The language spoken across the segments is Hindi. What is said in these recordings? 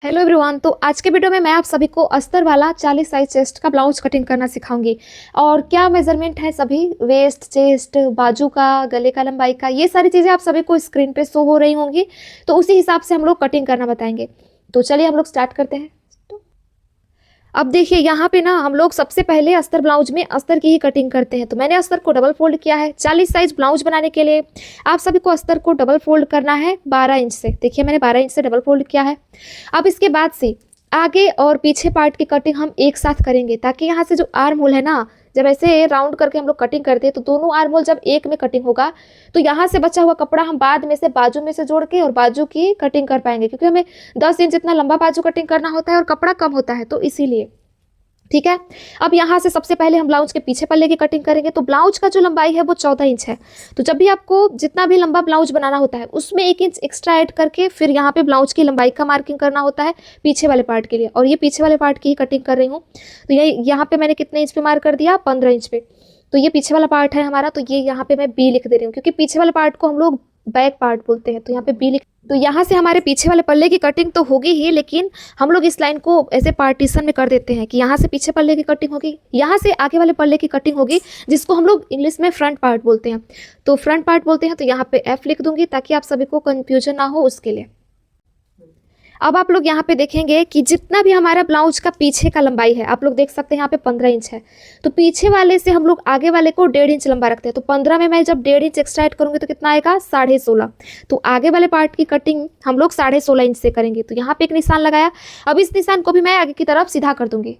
Hello everyone. तो आज के वीडियो में मैं आप सभी को अस्तर वाला 40 साइज चेस्ट का ब्लाउज कटिंग करना सिखाऊंगी। और क्या मेजरमेंट है, सभी वेस्ट, चेस्ट, बाजू का, गले का लंबाई का, ये सारी चीज़ें आप सभी को स्क्रीन पे शो हो रही होंगी। तो उसी हिसाब से हम लोग कटिंग करना बताएंगे। तो चलिए हम लोग स्टार्ट करते हैं। अब देखिए यहाँ पे ना हम लोग सबसे पहले अस्तर ब्लाउज में अस्तर की ही कटिंग करते हैं। तो मैंने अस्तर को डबल फोल्ड किया है। 40 साइज ब्लाउज बनाने के लिए आप सभी को अस्तर को डबल फोल्ड करना है 12 इंच से। देखिए मैंने 12 इंच से डबल फोल्ड किया है। अब इसके बाद से आगे और पीछे पार्ट की कटिंग हम एक साथ करेंगे, ताकि यहाँ से जो आर्म होल है ना, जब ऐसे राउंड करके हम लोग कटिंग करते हैं तो दोनों आर्म होल जब एक में कटिंग होगा तो यहाँ से बचा हुआ कपड़ा हम बाद में से बाजू में से जोड़ के और बाजू की कटिंग कर पाएंगे, क्योंकि हमें 10 इंच इतना लंबा बाजू कटिंग करना होता है और कपड़ा कम होता है, तो इसीलिए। ठीक है। अब यहाँ से सबसे पहले हम ब्लाउज के पीछे पल्ले की कटिंग करेंगे। तो ब्लाउज का जो लंबाई है वो 14 इंच है। तो जब भी आपको जितना भी लंबा ब्लाउज बनाना होता है उसमें 1 इंच एक्स्ट्रा ऐड करके फिर यहाँ पे ब्लाउज की लंबाई का मार्किंग करना होता है पीछे वाले पार्ट के लिए। और ये पीछे वाले पार्ट की ही कटिंग कर रही हूँ। तो ये यहाँ पे मैंने कितने इंच पे मार्क कर दिया, 15 इंच पे। तो ये पीछे वाला पार्ट है हमारा, तो ये यहाँ पे मैं बी लिख दे रही हूँ, क्योंकि पीछे वाले पार्ट को हम लोग बैक पार्ट बोलते हैं। तो यहाँ पे बी लिख। तो यहाँ से हमारे पीछे वाले पल्ले की कटिंग तो होगी ही, लेकिन हम लोग इस लाइन को ऐसे पार्टीशन में कर देते हैं कि यहाँ से पीछे पल्ले की कटिंग होगी, यहाँ से आगे वाले पल्ले की कटिंग होगी, जिसको हम लोग इंग्लिश में फ्रंट पार्ट बोलते हैं। तो फ्रंट पार्ट बोलते हैं, तो यहाँ पे एफ लिख दूंगी ताकि आप सभी को कंफ्यूजन ना हो उसके लिए। अब आप लोग यहाँ पे देखेंगे कि जितना भी हमारा ब्लाउज का पीछे का लंबाई है, आप लोग देख सकते हैं यहाँ पे 15 इंच है। तो पीछे वाले से हम लोग आगे वाले को 1.5 इंच लंबा रखते हैं। तो 15 में मैं जब 1.5 इंच एक्स्ट्रा ऐड करूंगी तो कितना आएगा, 16.5। तो आगे वाले पार्ट की कटिंग हम लोग 16.5 इंच से करेंगे। तो यहाँ पे एक निशान लगाया। अब इस निशान को भी मैं आगे की तरफ सीधा कर दूंगी।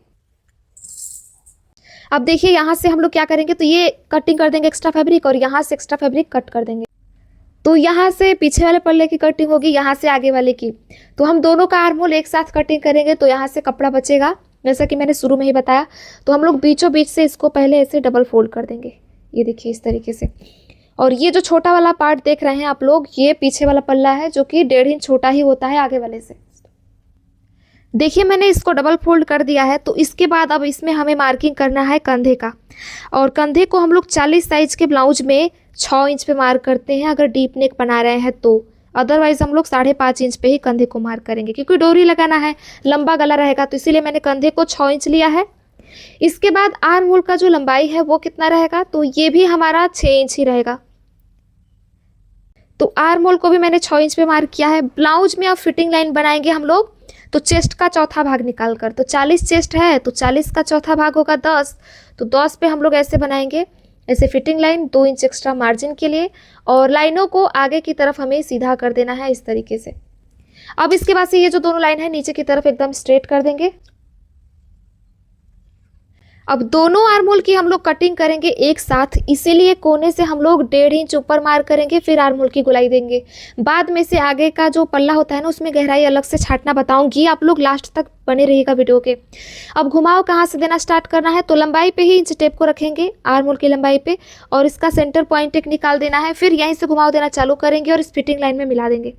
अब देखिए यहाँ से हम लोग क्या करेंगे, तो ये कटिंग कर देंगे एक्स्ट्रा फैब्रिक, और यहाँ से एक्स्ट्रा फैब्रिक कट कर देंगे। तो यहाँ से पीछे वाले पल्ले की कटिंग होगी, यहाँ से आगे वाले की। तो हम दोनों का आर्म होल एक साथ कटिंग करेंगे, तो यहाँ से कपड़ा बचेगा, जैसा कि मैंने शुरू में ही बताया। तो हम लोग बीचों बीच से इसको पहले ऐसे डबल फोल्ड कर देंगे, ये देखिए इस तरीके से। और ये जो छोटा वाला पार्ट देख रहे हैं आप लोग, ये पीछे वाला पल्ला है, जो कि 1.5 इंच छोटा ही होता है आगे वाले से। देखिए मैंने इसको डबल फोल्ड कर दिया है। तो इसके बाद अब इसमें हमें मार्किंग करना है कंधे का। और कंधे को हम लोग 40 साइज के ब्लाउज में 6 इंच पे मार्क करते हैं, अगर डीप नेक बना रहे हैं तो। अदरवाइज हम लोग 5.5 इंच पे ही कंधे को मार्क करेंगे, क्योंकि डोरी लगाना है, लंबा गला रहेगा, तो इसीलिए मैंने कंधे को 6 इंच लिया है। इसके बाद आर्म होल का जो लंबाई है वो कितना रहेगा, तो ये भी हमारा 6 इंच ही रहेगा। तो आर्म होल को भी मैंने 6 इंच पे मार्क किया है। ब्लाउज में अब फिटिंग लाइन बनाएंगे हम लोग, तो चेस्ट का चौथा भाग निकाल कर। तो 40 चेस्ट है, तो 40 का चौथा भाग होगा 10। तो 10 पे हम लोग ऐसे बनाएंगे, ऐसे fitting line 2 inch extra margin के लिए। और लाइनों को आगे की तरफ हमें सीधा कर देना है इस तरीके से। अब इसके बाद से ये जो दोनों लाइन है नीचे की तरफ एकदम स्ट्रेट कर देंगे। अब दोनों आर्म होल की हम लोग कटिंग करेंगे एक साथ, इसीलिए कोने से हम लोग 1.5 इंच ऊपर मार्क करेंगे, फिर आर्म होल की गोलाई देंगे। बाद में से आगे का जो पल्ला होता है ना, उसमें गहराई अलग से छांटना बताऊंगी, आप लोग लास्ट तक बने रहिएगा वीडियो के। अब घुमाव कहाँ से देना स्टार्ट करना है, तो लंबाई पे ही इंच टेप को रखेंगे, आर्म होल की लंबाई पे, और इसका सेंटर पॉइंट एक निकाल देना है। फिर यहीं से घुमाव देना चालू करेंगे और इस फिटिंग लाइन में मिला देंगे।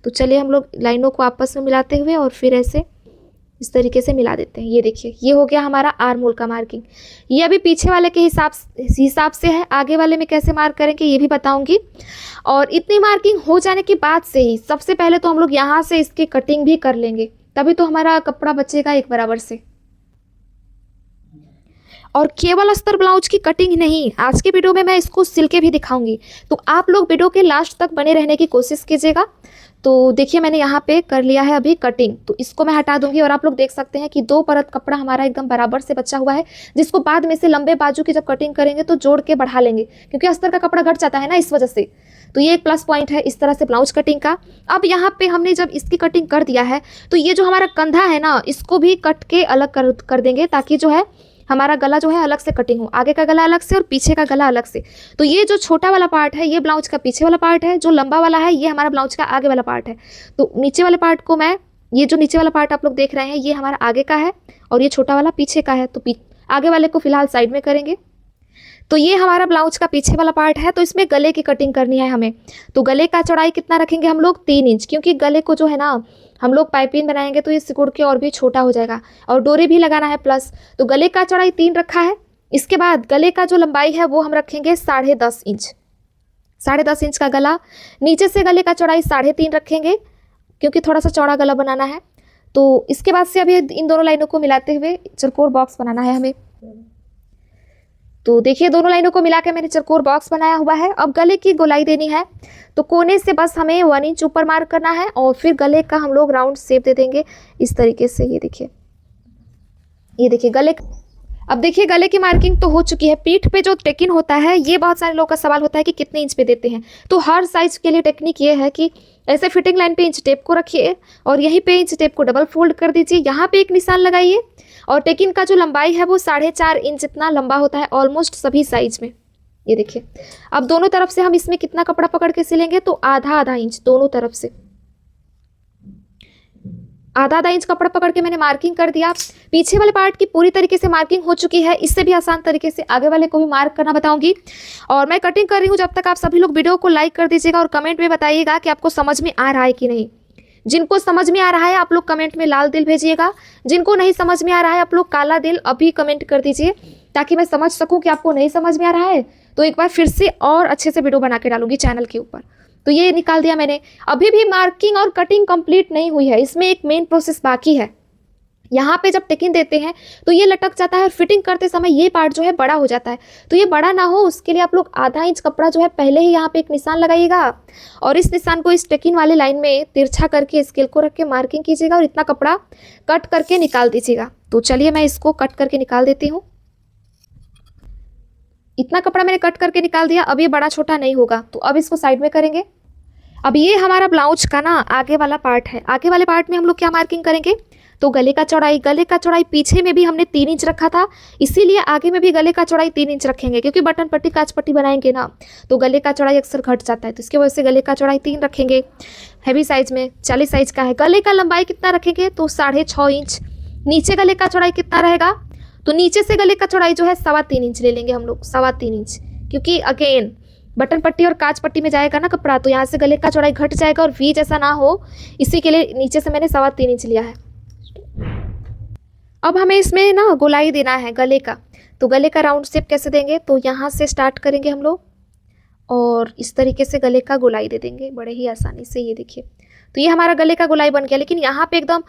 तो चलिए हम लोग लाइनों को आपस में मिलाते हुए और फिर ऐसे इस तरीके से मिला देते हैं। ये देखिए ये हो गया हमारा आर्म होल का मार्किंग। ये अभी पीछे वाले के हिसाब से है, आगे वाले में कैसे मार्क करेंगे ये भी बताऊंगी। और इतनी मार्किंग हो जाने के बाद से ही सबसे पहले तो हम लोग यहाँ से इसकी कटिंग भी कर लेंगे, तभी तो हमारा कपड़ा बचेगा एक बराबर से। और केवल अस्तर ब्लाउज की कटिंग ही नहीं, आज के वीडियो में मैं इसको सिल के भी दिखाऊंगी। तो आप लोग वीडियो के लास्ट तक बने रहने की कोशिश कीजिएगा। तो देखिए मैंने यहाँ पे कर लिया है अभी कटिंग, तो इसको मैं हटा दूंगी। और आप लोग देख सकते हैं कि 2 परत कपड़ा हमारा एकदम बराबर से बचा हुआ है, जिसको बाद में से लंबे बाजू की जब कटिंग करेंगे तो जोड़ के बढ़ा लेंगे, क्योंकि अस्तर का कपड़ा घट जाता है ना, इस वजह से। तो ये एक प्लस पॉइंट है इस तरह से ब्लाउज कटिंग का। अब यहाँ पे हमने जब इसकी कटिंग कर दिया है, तो ये जो हमारा कंधा है ना, इसको भी कट के अलग कर देंगे, ताकि जो है हमारा गला जो है अलग से कटिंग हो, आगे का गला अलग से और पीछे का गला अलग से। तो ये जो छोटा वाला पार्ट है ये ब्लाउज का पीछे वाला पार्ट है, जो लंबा वाला है ये हमारा ब्लाउज का आगे वाला पार्ट है। तो नीचे वाले पार्ट को मैं, ये जो नीचे वाला पार्ट आप लोग देख रहे हैं ये हमारा आगे का है, और ये छोटा वाला पीछे का है। तो आगे वाले को फिलहाल साइड में करेंगे। तो ये हमारा ब्लाउज का पीछे वाला पार्ट है। तो इसमें गले की कटिंग करनी है हमें। तो गले का चौड़ाई कितना रखेंगे हम लोग, 3 इंच, क्योंकि गले को जो है ना हम लोग पाइपिंग बनाएंगे तो ये सिकुड़ के और भी छोटा हो जाएगा, और डोरी भी लगाना है प्लस। तो गले का चौड़ाई 3 रखा है। इसके बाद गले का जो लंबाई है वो हम रखेंगे 10.5 इंच। 10.5 इंच का गला। नीचे से गले का चौड़ाई 3.5 रखेंगे, क्योंकि थोड़ा सा चौड़ा गला बनाना है। तो इसके बाद से अभी इन दोनों लाइनों को मिलाते हुए चौकोर बॉक्स बनाना है हमें। तो देखिए दोनों लाइनों को मिला के मैंने चौकोर बॉक्स बनाया हुआ है। अब गले की गोलाई देनी है, तो कोने से बस हमें 1 इंच ऊपर मार्क करना है और फिर गले का हम लोग राउंड शेप दे देंगे इस तरीके से। ये देखिए गले। अब देखिए गले की मार्किंग तो हो चुकी है। पीठ पे जो टेकिन होता है, ये बहुत सारे लोगों का सवाल होता है कि कितने इंच पे देते हैं। तो हर साइज के लिए टेक्निक ये है कि ऐसे फिटिंग लाइन पे इंच टेप को रखिए और यहीं पे इंच टेप को डबल फोल्ड कर दीजिए, यहाँ पे एक निशान लगाइए और टेकिन का जो लंबाई है वो 4.5 इंच इतना लंबा होता है ऑलमोस्ट सभी साइज में। ये देखिए। अब दोनों तरफ से हम इसमें कितना कपड़ा पकड़ के सिलेंगे, तो आधा इंच दोनों तरफ से, आधा इंच कपड़ा पकड़ के मैंने मार्किंग कर दिया। पीछे वाले पार्ट की पूरी तरीके से मार्किंग हो चुकी है। इससे भी आसान तरीके से आगे वाले को भी मार्क करना बताऊंगी और मैं कटिंग कर रही हूँ। जब तक आप सभी लोग वीडियो को लाइक कर दीजिएगा और कमेंट में बताइएगा कि आपको समझ में आ रहा है कि नहीं। जिनको समझ में आ रहा है आप लोग कमेंट में लाल दिल भेजिएगा, जिनको नहीं समझ में आ रहा है आप लोग काला दिल अभी कमेंट कर दीजिए, ताकि मैं समझ सकूं कि आपको नहीं समझ में आ रहा है तो एक बार फिर से और अच्छे से वीडियो बना के डालूंगी चैनल के ऊपर। तो ये निकाल दिया मैंने। अभी भी मार्किंग और कटिंग कंप्लीट नहीं हुई है, इसमें एक मेन प्रोसेस बाकी है। यहाँ पे जब टेकिंग देते हैं तो ये लटक जाता है और फिटिंग करते समय ये पार्ट जो है बड़ा हो जाता है। तो ये बड़ा ना हो उसके लिए आप लोग आधा इंच कपड़ा जो है पहले ही यहाँ पे एक निशान लगाइएगा और इस निशान को इस टेकिंग वाले लाइन में तिरछा करके स्केल को रख के मार्किंग कीजिएगा और इतना कपड़ा कट करके निकाल दीजिएगा। तो चलिए मैं इसको कट करके निकाल देती हूँ। इतना कपड़ा मैंने कट करके निकाल दिया। अब ये बड़ा छोटा नहीं होगा, तो अब इसको साइड में करेंगे। अब ये हमारा ब्लाउज का ना आगे वाला पार्ट है। आगे वाले पार्ट में हम लोग क्या मार्किंग करेंगे, तो गले का चौड़ाई पीछे में भी हमने 3 इंच रखा था, इसीलिए आगे में भी गले का चौड़ाई 3 इंच रखेंगे, क्योंकि बटन पट्टी काज पट्टी बनाएंगे ना तो गले का चौड़ाई अक्सर घट जाता है, तो इसकी वजह से गले का चौड़ाई 3 रखेंगे। हैवी साइज में 40 साइज का है। गले का लंबाई कितना रखेंगे, तो 6.5 इंच। नीचे गले का चौड़ाई कितना रहेगा, तो नीचे से गले का चौड़ाई जो है 3.25 इंच ले लेंगे हम लोग, 3.25 इंच, क्योंकि अगेन बटन पट्टी और काज पट्टी में जाएगा ना कपड़ा, तो यहाँ से गले का चौड़ाई घट जाएगा और वी जैसा ना हो, इसी के लिए नीचे से मैंने 3.25 इंच लिया है। अब हमें इसमें ना गोलाई देना है गले का, तो गले का राउंड शेप कैसे देंगे, तो यहाँ से स्टार्ट करेंगे हम लोग और इस तरीके से गले का गोलाई दे देंगे बड़े ही आसानी से। ये देखिए, तो ये हमारा गले का गोलाई बन गया। लेकिन यहाँ पे एकदम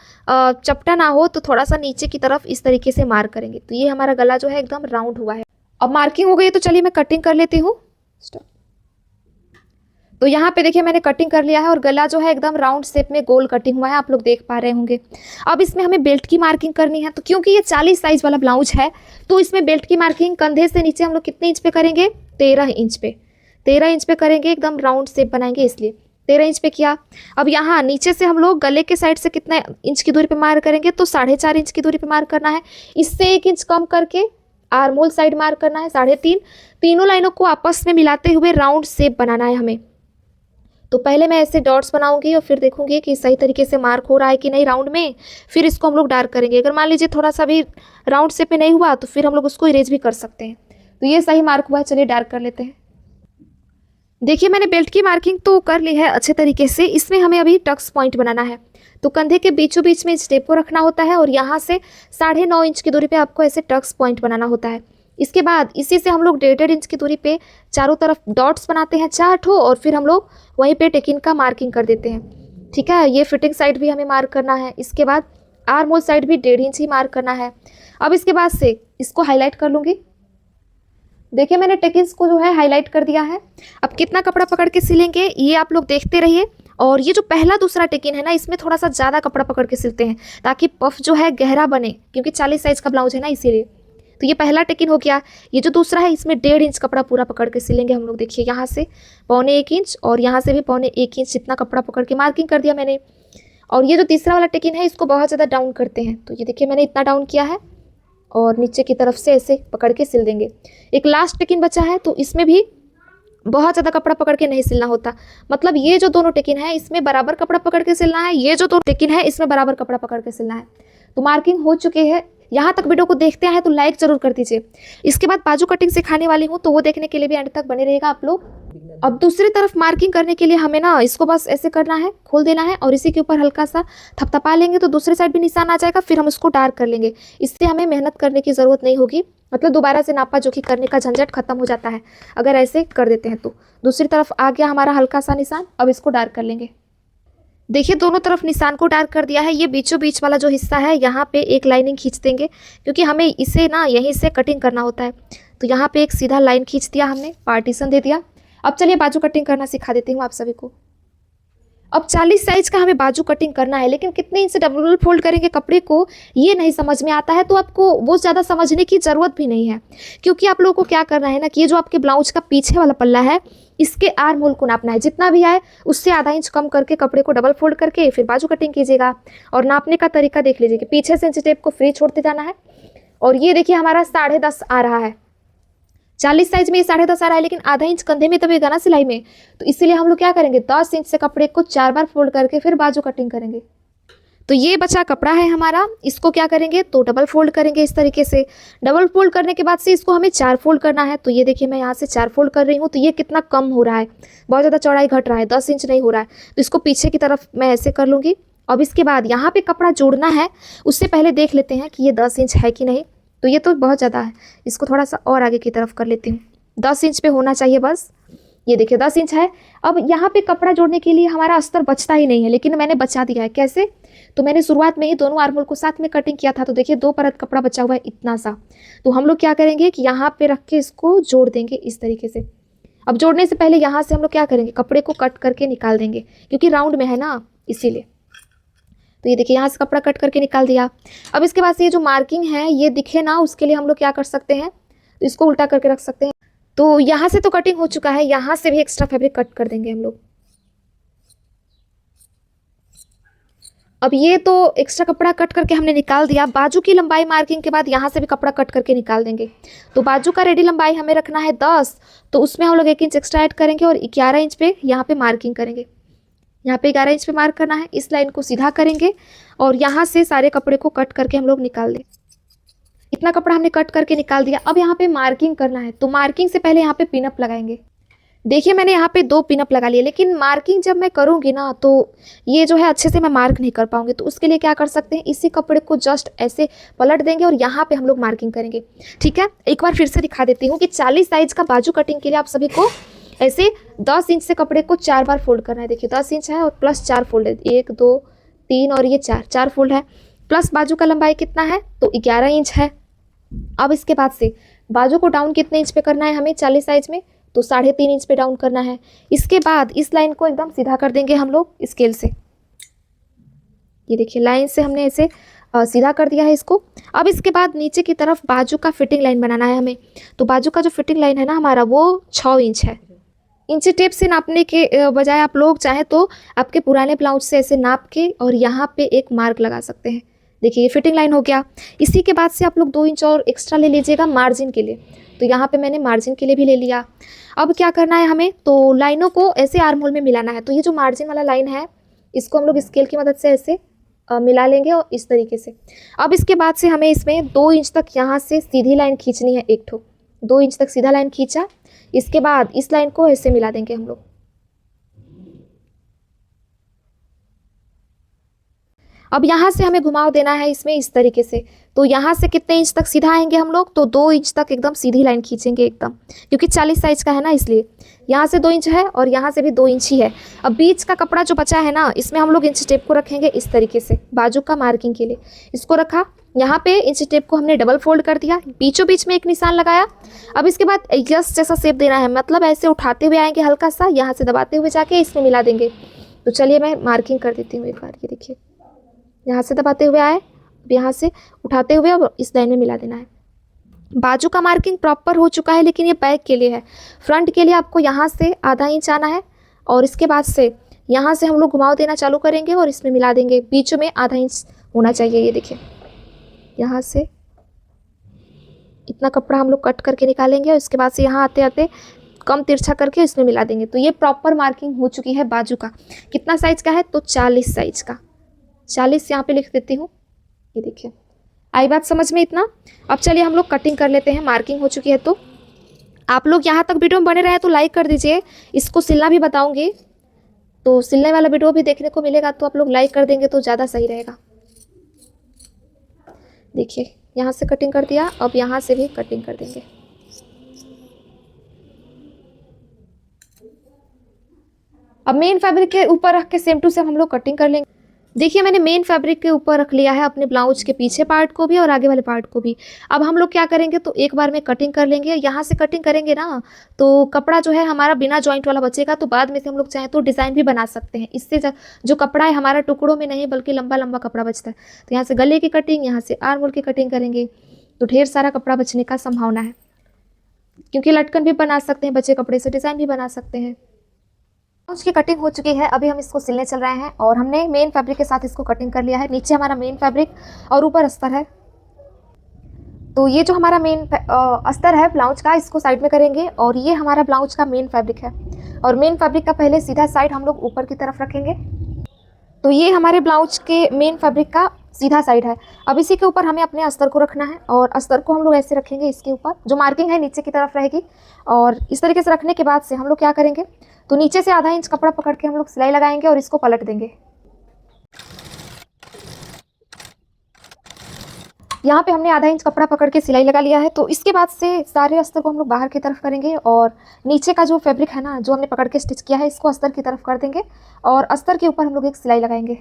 चपटा ना हो, तो थोड़ा सा नीचे की तरफ इस तरीके से मार्क करेंगे, तो ये हमारा गला जो है एकदम राउंड हुआ है। अब मार्किंग हो गई है, तो चलिए मैं कटिंग कर लेती हूँ। तो यहाँ पे देखिए मैंने कटिंग कर लिया है और गला जो है एकदम राउंड शेप में गोल कटिंग हुआ है, आप लोग देख पा रहे होंगे। अब इसमें हमें बेल्ट की मार्किंग करनी है, तो क्योंकि ये 40 साइज वाला ब्लाउज है तो इसमें बेल्ट की मार्किंग कंधे से नीचे हम लोग कितने इंच पे करेंगे, 13 इंच पे। 13 इंच पे करेंगे, एकदम राउंड शेप बनाएंगे इसलिए 13 इंच पे किया। अब यहाँ नीचे से हम लोग गले के साइड से कितना इंच की दूरी पे मार्क करेंगे, तो 4.5 इंच की दूरी पे मार्क करना है। इससे 1 इंच कम करके आर्म होल साइड मार्क करना है 3.5। तीनों लाइनों को आपस में मिलाते हुए राउंड शेप बनाना है हमें। तो पहले मैं ऐसे डॉट्स बनाऊंगी और फिर देखूंगी कि सही तरीके से मार्क हो रहा है कि नहीं राउंड में, फिर इसको हम लोग डार्क करेंगे। अगर मान लीजिए थोड़ा सा भी राउंड शेप में नहीं हुआ तो फिर हम लोग उसको इरेज भी कर सकते हैं। तो ये सही मार्क हुआ है, चलिए डार्क कर लेते हैं। देखिए मैंने बेल्ट की मार्किंग तो कर ली है अच्छे तरीके से। इसमें हमें अभी टक्स पॉइंट बनाना है, तो कंधे के बीचों बीच में स्टेप को रखना होता है और यहाँ से 9.5 इंच की दूरी पे आपको ऐसे टक्स पॉइंट बनाना होता है। इसके बाद इसी से हम लोग 1.5 इंच की दूरी पे चारों तरफ डॉट्स बनाते हैं 4 ठो, और फिर हम लोग वहीं पे टेकिन का मार्किंग कर देते हैं। ठीक है, ये फिटिंग साइड भी हमें मार्क करना है। इसके बाद आर्म होल साइड भी 1.5 इंच ही मार्क करना है। अब इसके बाद से इसको हाईलाइट कर लूँगी। देखिए मैंने टेकिन्स को जो है हाईलाइट कर दिया है। अब कितना कपड़ा पकड़ के सिलेंगे ये आप लोग देखते रहिए। और ये जो पहला दूसरा टेकिन है ना, इसमें थोड़ा सा ज़्यादा कपड़ा पकड़ के सिलते हैं ताकि पफ जो है गहरा बने, क्योंकि 40 साइज का ब्लाउज है ना इसीलिए। तो ये पहला टेकिन हो गया। ये जो दूसरा है इसमें 1.5 इंच कपड़ा पूरा पकड़ के सिलेंगे हम लोग। देखिए यहाँ से 1.25 इंच और यहाँ से भी 1.25 इंच जितना कपड़ा पकड़ के मार्किंग कर दिया मैंने। और ये जो तीसरा वाला टेकिन है इसको बहुत ज़्यादा डाउन करते हैं, तो ये देखिए मैंने इतना डाउन किया है और नीचे की तरफ से ऐसे पकड़ के सिल देंगे। एक लास्ट टेकिन बचा है, तो इसमें भी बहुत ज़्यादा कपड़ा पकड़ के नहीं सिलना होता। मतलब ये जो दोनों टेकिन है इसमें बराबर कपड़ा पकड़ के सिलना है, ये जो दोनों टेकिन है इसमें बराबर कपड़ा पकड़ के सिलना है। तो मार्किंग हो चुके हैं। यहाँ तक वीडियो को देखते हैं तो लाइक जरूर कर दीजिए। इसके बाद बाजू कटिंग सिखाने वाली हूँ, तो वो देखने के लिए भी एंड तक बने रहेगा आप लोग। अब दूसरी तरफ मार्किंग करने के लिए हमें ना इसको बस ऐसे करना है, खोल देना है और इसी के ऊपर हल्का सा थपथपा लेंगे तो दूसरी साइड भी निशान आ जाएगा। फिर हम इसको डार्क कर लेंगे। इससे हमें मेहनत करने की ज़रूरत नहीं होगी, मतलब दोबारा से नापा जोखी करने का झंझट खत्म हो जाता है अगर ऐसे कर देते हैं। तो दूसरी तरफ आ गया हमारा हल्का सा निशान। अब इसको डार्क कर लेंगे। देखिए दोनों तरफ निशान को डार्क कर दिया है। ये बीचों बीच वाला जो हिस्सा है यहाँ पे एक लाइनिंग खींच देंगे, क्योंकि हमें इसे ना यहीं से कटिंग करना होता है। तो यहाँ पे एक सीधा लाइन खींच दिया हमने, पार्टीशन दे दिया। अब चलिए बाजू कटिंग करना सिखा देती हूँ आप सभी को। अब 40 साइज का हमें बाजू कटिंग करना है, लेकिन कितने इंच से डबल फोल्ड करेंगे कपड़े को ये नहीं समझ में आता है, तो आपको वो ज़्यादा समझने की ज़रूरत भी नहीं है, क्योंकि आप लोगों को क्या करना है ना कि ये जो आपके ब्लाउज का पीछे वाला पल्ला है इसके आर्म होल को नापना है। जितना भी आए उससे आधा इंच कम करके कपड़े को डबल फोल्ड करके फिर बाजू कटिंग कीजिएगा। और नापने का तरीका देख लीजिए कि पीछे से इंच टेप को फ्री छोड़ते जाना है। और ये देखिए हमारा 10.5 आ रहा है। 40 साइज में ये 10.5 आ रहा है, लेकिन आधा इंच कंधे में दबेगा ना सिलाई में, तो इसीलिए हम लोग क्या करेंगे 10 इंच से कपड़े को 4 बार फोल्ड करके फिर बाजू कटिंग करेंगे। तो ये बचा कपड़ा है हमारा, इसको क्या करेंगे तो डबल फोल्ड करेंगे इस तरीके से। डबल फोल्ड करने के बाद से इसको हमें 4 फोल्ड करना है। तो ये देखिए मैं यहाँ से 4 फोल्ड कर रही हूँ, तो ये कितना कम हो रहा है, बहुत ज़्यादा चौड़ाई घट रहा है, 10 इंच नहीं हो रहा है। तो इसको पीछे की तरफ मैं ऐसे कर लूँगी। अब इसके बाद यहाँ पे कपड़ा जोड़ना है, उससे पहले देख लेते हैं कि ये 10 इंच है कि नहीं। तो ये तो बहुत ज़्यादा है, इसको थोड़ा सा और आगे की तरफ कर लेती हूँ। 10 इंच पे होना चाहिए बस। ये देखिए 10 इंच है। अब यहाँ पे कपड़ा जोड़ने के लिए हमारा अस्तर बचता ही नहीं है, लेकिन मैंने बचा दिया है। कैसे? तो मैंने शुरुआत में ही दोनों आर्म होल को साथ में कटिंग किया था, तो देखिए 2 परत कपड़ा बचा हुआ है इतना सा। तो हम लोग क्या करेंगे कि यहाँ पे रख के इसको जोड़ देंगे इस तरीके से। अब जोड़ने से पहले यहाँ से हम लोग क्या करेंगे कपड़े को कट करके निकाल देंगे, क्योंकि राउंड में है ना इसीलिए। तो ये देखिए यहाँ से कपड़ा कट करके निकाल दिया। अब इसके बाद से ये जो मार्किंग है ये दिखे ना, उसके लिए हम लोग क्या कर सकते हैं, तो इसको उल्टा करके रख सकते हैं। तो यहाँ से तो कटिंग हो चुका है, यहाँ से भी एक्स्ट्रा फैब्रिक कट कर देंगे हम लोग। अब ये तो एक्स्ट्रा कपड़ा कट करके हमने निकाल दिया। बाजू की लंबाई मार्किंग के बाद यहाँ से भी कपड़ा कट करके निकाल देंगे। तो बाजू का रेडी लंबाई हमें रखना है 10, तो उसमें हम लोग 1 इंच एक्स्ट्रा ऐड करेंगे और 11 इंच पे यहाँ पे मार्किंग करेंगे। यहाँ पे 11 इंच पे मार्क करना है, इस लाइन को सीधा करेंगे और यहाँ से सारे कपड़े को कट करके हम लोग निकाल दें। इतना कपड़ा हमने कट करके निकाल दिया। अब यहाँ पे मार्किंग करना है, तो मार्किंग से पहले यहाँ पे पिनअप लगाएंगे। देखिए मैंने यहाँ पे 2 पिनअप लगा लिए, लेकिन मार्किंग जब मैं करूँगी ना तो ये जो है अच्छे से मैं मार्क नहीं कर पाऊंगी। तो उसके लिए क्या कर सकते हैं, इसी कपड़े को जस्ट ऐसे पलट देंगे और यहाँ पे हम लोग मार्किंग करेंगे। ठीक है, एक बार फिर से दिखा देती हूँ कि 40 साइज का बाजू कटिंग के लिए आप सभी को ऐसे 10 इंच से कपड़े को 4 बार फोल्ड करना है। देखिए 10 इंच है और प्लस 4 फोल्ड है, 1 2 3 और ये 4 फोल्ड है। प्लस बाजू का लंबाई कितना है तो 11 इंच है। अब इसके बाद से बाजू को डाउन कितने इंच पे करना है हमें 40 साइज में, तो 3.5 इंच पे डाउन करना है। इसके बाद इस लाइन को एकदम सीधा कर देंगे हम लोग स्केल से। ये देखिए लाइन से हमने ऐसे सीधा कर दिया है इसको। अब इसके बाद नीचे की तरफ बाजू का फिटिंग लाइन बनाना है हमें। तो बाजू का जो फिटिंग लाइन है ना हमारा वो 6 इंच है। इंची टेप से नापने के बजाय आप लोग चाहे तो आपके पुराने ब्लाउज से ऐसे नाप के और यहाँ पे एक मार्क लगा सकते हैं। देखिए ये फिटिंग लाइन हो गया। इसी के बाद से आप लोग 2 इंच और एक्स्ट्रा ले लीजिएगा मार्जिन के लिए। तो यहाँ पे मैंने मार्जिन के लिए भी ले लिया। अब क्या करना है हमें, तो लाइनों को ऐसे आर्म होल में मिलाना है। तो ये जो मार्जिन वाला लाइन है इसको हम लोग स्केल की मदद से ऐसे मिला लेंगे और इस तरीके से। अब इसके बाद से हमें इसमें 2 इंच तक यहाँ से सीधी लाइन खींचनी है, एक ठो 2 इंच तक सीधा लाइन खींचा। इसके बाद इस लाइन को ऐसे मिला देंगे हम लोग। अब यहाँ से हमें घुमाव देना है इसमें इस तरीके से। तो यहाँ से कितने इंच तक सीधा आएंगे हम लोग, तो 2 इंच तक एकदम सीधी लाइन खींचेंगे एकदम, क्योंकि 40 साइज का है ना इसलिए। यहाँ से 2 इंच है और यहाँ से भी 2 इंच ही है। अब बीच का कपड़ा जो बचा है ना इसमें हम लोग इंच टेप को रखेंगे इस तरीके से बाजू का मार्किंग के लिए। इसको रखा, यहाँ पे इंच टेप को हमने डबल फोल्ड कर दिया, बीचों बीच में एक निशान लगाया। अब इसके बाद यस जैसा शेप देना है, मतलब ऐसे उठाते हुए आएंगे हल्का सा, यहाँ से दबाते हुए जाके इसमें मिला देंगे। तो चलिए मैं मार्किंग कर देती हूँ एक बार। ये देखिए यहाँ से दबाते हुए आए, अब यहाँ से उठाते हुए अब इस लाइन में मिला देना है। बाजू का मार्किंग प्रॉपर हो चुका है, लेकिन ये बैक के लिए है। फ्रंट के लिए आपको यहाँ से आधा इंच आना है और इसके बाद से यहाँ से हम लोग घुमाव देना चालू करेंगे और इसमें मिला देंगे। बीचों में आधा इंच होना चाहिए। ये देखिए यहाँ से इतना कपड़ा हम लोग कट करके निकालेंगे और इसके बाद से यहाँ आते आते कम तिरछा करके इसमें मिला देंगे। तो ये प्रॉपर मार्किंग हो चुकी है बाजू का। कितना साइज का है, तो 40 साइज का। 40 यहाँ पे लिख देती हूँ। ये देखिए आई बात समझ में इतना। अब चलिए हम लोग कटिंग कर लेते हैं। मार्किंग हो चुकी है। तो आप लोग यहाँ तक वीडियो में बने रहे तो लाइक कर दीजिए। इसको सिलना भी बताऊंगी, तो सिलने वाला वीडियो भी देखने को मिलेगा, तो आप लोग लाइक कर देंगे तो ज़्यादा सही रहेगा। देखिए यहाँ से कटिंग कर दिया, अब यहाँ से भी कटिंग कर देंगे। अब मेन फैब्रिक के ऊपर रख के सेम टू सेम हम लोग कटिंग कर लेंगे। देखिए मैंने मेन फैब्रिक के ऊपर रख लिया है अपने ब्लाउज के पीछे पार्ट को भी और आगे वाले पार्ट को भी। अब हम लोग क्या करेंगे तो एक बार में कटिंग कर लेंगे। यहाँ से कटिंग करेंगे ना तो कपड़ा जो है हमारा बिना जॉइंट वाला बचेगा, तो बाद में से हम लोग चाहें तो डिज़ाइन भी बना सकते हैं। इससे जो कपड़ा है हमारा टुकड़ों में नहीं बल्कि लंबा लंबा कपड़ा बचता है। तो यहाँ से गले की कटिंग, यहाँ से आर्म होल की कटिंग करेंगे तो ढेर सारा कपड़ा बचने का संभावना है, क्योंकि लटकन भी बना सकते हैं, बचे कपड़े से डिज़ाइन भी बना सकते हैं। उसकी कटिंग हो चुकी है, अभी हम इसको सिलने चल रहे हैं और हमने मेन फैब्रिक के साथ इसको कटिंग कर लिया है। नीचे हमारा मेन फैब्रिक और ऊपर अस्तर है। तो ये जो हमारा मेन अस्तर है ब्लाउज का, इसको साइड में करेंगे और ये हमारा ब्लाउज का मेन फैब्रिक है। और मेन फैब्रिक का पहले सीधा साइड हम लोग ऊपर की तरफ रखेंगे। तो ये हमारे ब्लाउज के मेन फैब्रिक का सीधा साइड है। अब इसी के ऊपर हमें अपने अस्तर को रखना है और अस्तर को हम लोग ऐसे रखेंगे, इसके ऊपर जो मार्किंग है नीचे की तरफ रहेगी। और इस तरीके से रखने के बाद से हम लोग क्या करेंगे तो नीचे से आधा इंच कपड़ा पकड़ के हम लोग सिलाई लगाएंगे और इसको पलट देंगे। यहाँ पे हमने आधा इंच कपड़ा पकड़ के सिलाई लगा लिया है। तो इसके बाद से सारे अस्तर को हम लोग बाहर की तरफ करेंगे और नीचे का जो फैब्रिक है ना जो हमने पकड़ के स्टिच किया है, इसको अस्तर की तरफ कर देंगे और अस्तर के ऊपर हम लोग एक सिलाई लगाएंगे।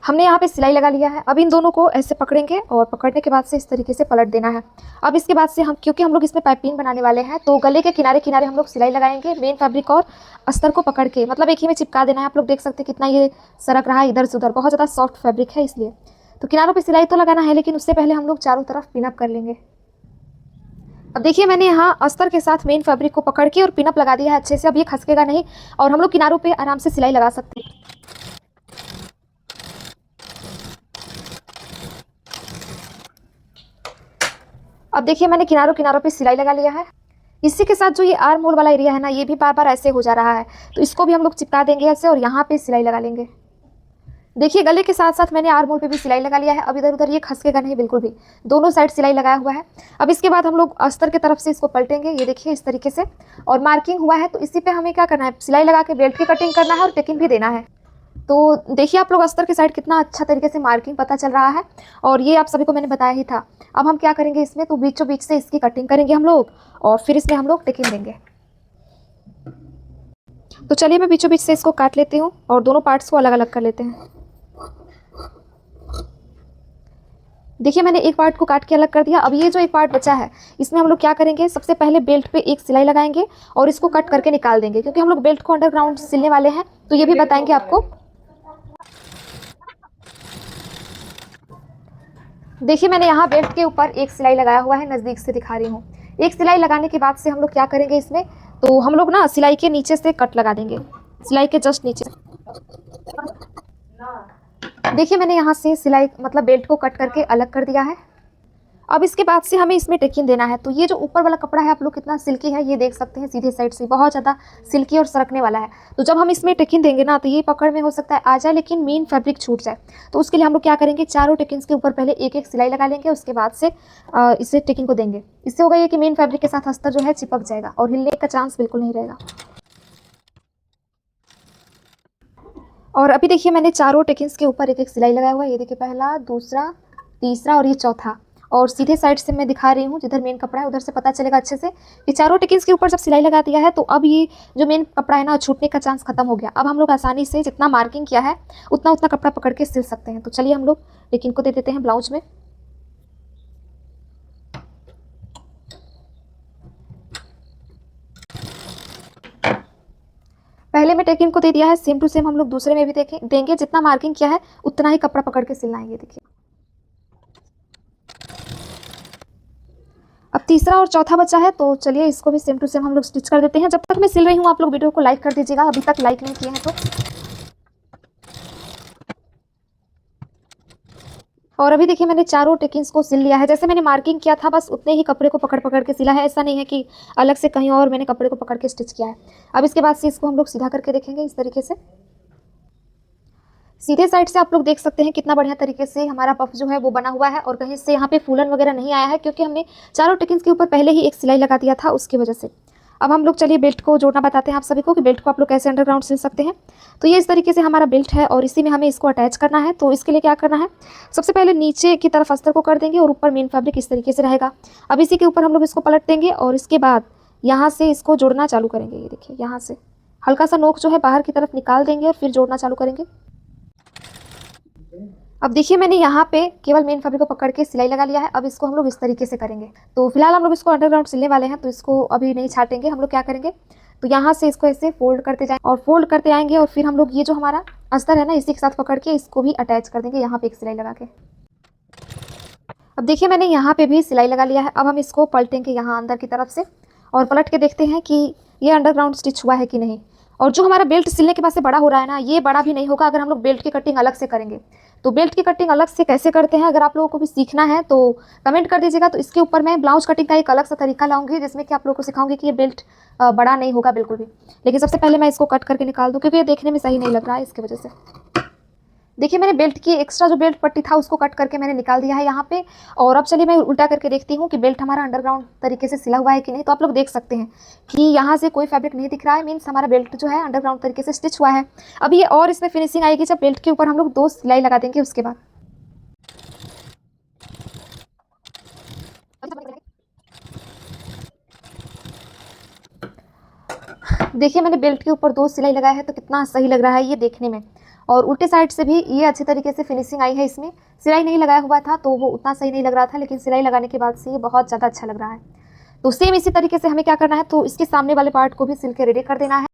हमने यहाँ पे सिलाई लगा लिया है। अब इन दोनों को ऐसे पकड़ेंगे और पकड़ने के बाद से इस तरीके से पलट देना है। अब इसके बाद से हम, क्योंकि हम लोग इसमें पाइपिंग बनाने वाले हैं, तो गले के किनारे किनारे हम लोग सिलाई लगाएंगे मेन फैब्रिक और अस्तर को पकड़ के, मतलब एक ही में चिपका देना है। आप लोग देख सकते हैं कितना ये सरक रहा है इधर से उधर, बहुत ज़्यादा सॉफ्ट फैब्रिक है इसलिए। तो किनारों पर सिलाई तो लगाना है, लेकिन उससे पहले हम लोग चारों तरफ पिनअप कर लेंगे। अब देखिए मैंने यहाँ अस्तर के साथ मेन फैब्रिक को पकड़ के और पिनअप लगा दिया है अच्छे से। अब ये खसकेगा नहीं और हम लोग किनारों पे आराम से सिलाई लगा सकते हैं। अब देखिए मैंने किनारों किनारों पे सिलाई लगा लिया है। इसी के साथ जो ये आर्म होल वाला एरिया है ना, ये भी बार बार ऐसे हो जा रहा है, तो इसको भी हम लोग चिपका देंगे ऐसे और यहाँ पे सिलाई लगा लेंगे। देखिए गले के साथ साथ मैंने आर्म होल पे भी सिलाई लगा लिया है। अब इधर उधर ये खसकेगा नहीं बिल्कुल भी, दोनों साइड सिलाई लगाया हुआ है। अब इसके बाद हम लोग अस्तर की तरफ से इसको पलटेंगे, ये देखिए इस तरीके से, और मार्किंग हुआ है तो इसी पे हमें क्या करना है, सिलाई लगा के बेल्ट की कटिंग करना है और टेकिंग भी देना है। तो देखिए आप लोग अस्तर के साइड कितना अच्छा तरीके से मार्किंग पता चल रहा है, और ये आप सभी को मैंने बताया ही था। अब हम क्या करेंगे इसमें, तो बीचों बीच से इसकी कटिंग करेंगे हम लोग और फिर इसमें हम लोग टेकिंग देंगे। तो चलिए मैं बीचों बीच से इसको काट लेती हूँ और दोनों पार्ट्स को अलग अलग कर लेते हैं। देखिए मैंने एक पार्ट को काट के अलग कर दिया। अब ये जो एक पार्ट बचा है इसमें हम लोग क्या करेंगे, सबसे पहले बेल्ट पे एक सिलाई लगाएंगे और इसको कट करके निकाल देंगे, क्योंकि हम लोग बेल्ट को अंडरग्राउंड सिलने वाले हैं, तो ये भी बताएंगे आपको। देखिए मैंने यहाँ बेल्ट के ऊपर एक सिलाई लगाया हुआ है, नज़दीक से दिखा रही हूँ। एक सिलाई लगाने के बाद से हम लोग क्या करेंगे इसमें, तो हम लोग ना सिलाई के नीचे से कट लगा देंगे, सिलाई के जस्ट नीचे। देखिए मैंने यहाँ से सिलाई मतलब बेल्ट को कट करके अलग कर दिया है। अब इसके बाद से हमें इसमें टेकिंग देना है। तो ये जो ऊपर वाला कपड़ा है आप लोग कितना सिल्की है, ये देख सकते हैं सीधे साइड से, बहुत ज़्यादा सिल्की और सरकने वाला है। तो जब हम इसमें टेकिंग देंगे ना, तो ये पकड़ में हो सकता है आ जाए, लेकिन मेन फैब्रिक छूट जाए। तो उसके लिए हम लोग क्या करेंगे, चारों टेकिंग्स के ऊपर पहले एक एक सिलाई लगा लेंगे, उसके बाद से इसे टेकिंग को देंगे। इससे होगा ये कि मेन फैब्रिक के साथ अस्तर जो है चिपक जाएगा और हिलने का चांस बिल्कुल नहीं रहेगा। और अभी देखिए मैंने चारों टेकिंग्स के ऊपर एक एक सिलाई लगाया हुआ है। ये देखिए पहला, दूसरा, तीसरा और ये चौथा। और सीधे साइड से मैं दिखा रही हूँ, जिधर मेन कपड़ा है उधर से पता चलेगा अच्छे से। ये चारों टेकिंग्स के ऊपर जब सिलाई लगा दिया है तो अब ये जो मेन कपड़ा है ना, छूटने का चांस खत्म हो गया। अब हम लोग आसानी से जितना मार्किंग किया है उतना उतना कपड़ा पकड़ के सिल सकते हैं। तो चलिए हम लोग टेकिंग को दे देते हैं ब्लाउज में। पहले में टेकिंग को दे दिया है, सेम टू सेम हम लोग दूसरे में भी देंगे। जितना मार्किंग किया है उतना ही कपड़ा पकड़ के सिलना है। ये देखिए अब तीसरा और चौथा बचा है, तो चलिए इसको भी सेम टू सेम हम लोग स्टिच कर देते हैं। जब तक मैं सिल रही हूँ आप लोग वीडियो को लाइक कर दीजिएगा, अभी तक लाइक नहीं किए हैं तो। और अभी देखिए मैंने चारों टेकिंग्स को सिल लिया है। जैसे मैंने मार्किंग किया था बस उतने ही कपड़े को पकड़ पकड़ के सिला है, ऐसा नहीं है कि अलग से कहीं और मैंने कपड़े को पकड़ के स्टिच किया है। अब इसके बाद से इसको हम लोग सीधा करके देखेंगे इस तरीके से। सीधे साइड से आप लोग देख सकते हैं कितना बढ़िया तरीके से हमारा पफ जो है वो बना हुआ है, और कहीं से यहाँ पे फूलन वगैरह नहीं आया है, क्योंकि हमने चारों टेकिंग्स के ऊपर पहले ही एक सिलाई लगा दिया था उसकी वजह से। अब हम लोग चलिए बेल्ट को जोड़ना बताते हैं आप सभी को कि बेल्ट को आप लोग कैसे अंडरग्राउंड सिल सकते हैं। तो ये इस तरीके से हमारा बेल्ट है और इसी में हमें इसको अटैच करना है। तो इसके लिए क्या करना है, सबसे पहले नीचे की तरफ अस्तर को कर देंगे और ऊपर मेन फैब्रिक इस तरीके से रहेगा। अब इसी के ऊपर हम लोग इसको पलट देंगे और इसके बाद यहाँ से इसको जोड़ना चालू करेंगे। ये देखिए यहाँ से हल्का सा नोक जो है बाहर की तरफ निकाल देंगे और फिर जोड़ना चालू करेंगे। अब देखिए मैंने यहाँ पे केवल मेन फैब्रिक को पकड़ के सिलाई लगा लिया है। अब इसको हम लोग इस तरीके से करेंगे। तो फिलहाल हम लोग इसको अंडरग्राउंड सिलने वाले हैं, तो इसको अभी नहीं छाटेंगे। हम लोग क्या करेंगे, तो यहाँ से इसको ऐसे फोल्ड करते जाएंगे और फोल्ड करते आएंगे और फिर हम लोग ये जो हमारा अस्तर है ना, इसी के साथ पकड़ के इसको भी अटैच कर देंगे यहाँ पे एक सिलाई लगा के। अब देखिए मैंने यहाँ पे भी सिलाई लगा लिया है। अब हम इसको पलटेंगे यहाँ अंदर की तरफ से और पलट के देखते हैं कि ये अंडरग्राउंड स्टिच हुआ है कि नहीं। और जो हमारा बेल्ट सिलने के बाद से बड़ा हो रहा है ना, ये बड़ा भी नहीं होगा अगर हम लोग बेल्ट की कटिंग अलग से करेंगे। तो बेल्ट की कटिंग अलग से कैसे करते हैं, अगर आप लोगों को भी सीखना है तो कमेंट कर दीजिएगा। तो इसके ऊपर मैं ब्लाउज कटिंग का एक अलग सा तरीका लाऊंगी जिसमें कि आप लोगों को सिखाऊंगी कि ये बेल्ट बड़ा नहीं होगा बिल्कुल भी। लेकिन सबसे पहले मैं इसको कट करके निकाल दूँ क्योंकि ये देखने में सही नहीं लग रहा है, इसकी वजह से। देखिए मैंने बेल्ट की एक्स्ट्रा जो बेल्ट पट्टी था उसको कट करके मैंने निकाल दिया है यहाँ पे। और अब चलिए मैं उल्टा करके देखती हूँ कि बेल्ट हमारा अंडरग्राउंड तरीके से सिला हुआ है कि नहीं। तो आप लोग देख सकते हैं कि यहाँ से कोई फैब्रिक नहीं दिख रहा है, मीन्स हमारा बेल्ट जो है अंडरग्राउंड तरीके से स्टिच हुआ है। अब ये और इसमें फिनिशिंग आएगी जब बेल्ट के ऊपर हम लोग 2 सिलाई लगा देंगे उसके बाद। देखिए मैंने बेल्ट के ऊपर 2 सिलाई लगाया है तो कितना सही लग रहा है ये देखने में। और उल्टे साइड से भी ये अच्छे तरीके से फिनिशिंग आई है। इसमें सिलाई नहीं लगाया हुआ था तो वो उतना सही नहीं लग रहा था, लेकिन सिलाई लगाने के बाद से ये बहुत ज़्यादा अच्छा लग रहा है। तो सेम इसी तरीके से हमें क्या करना है, तो इसके सामने वाले पार्ट को भी सिल के रेडी कर देना है।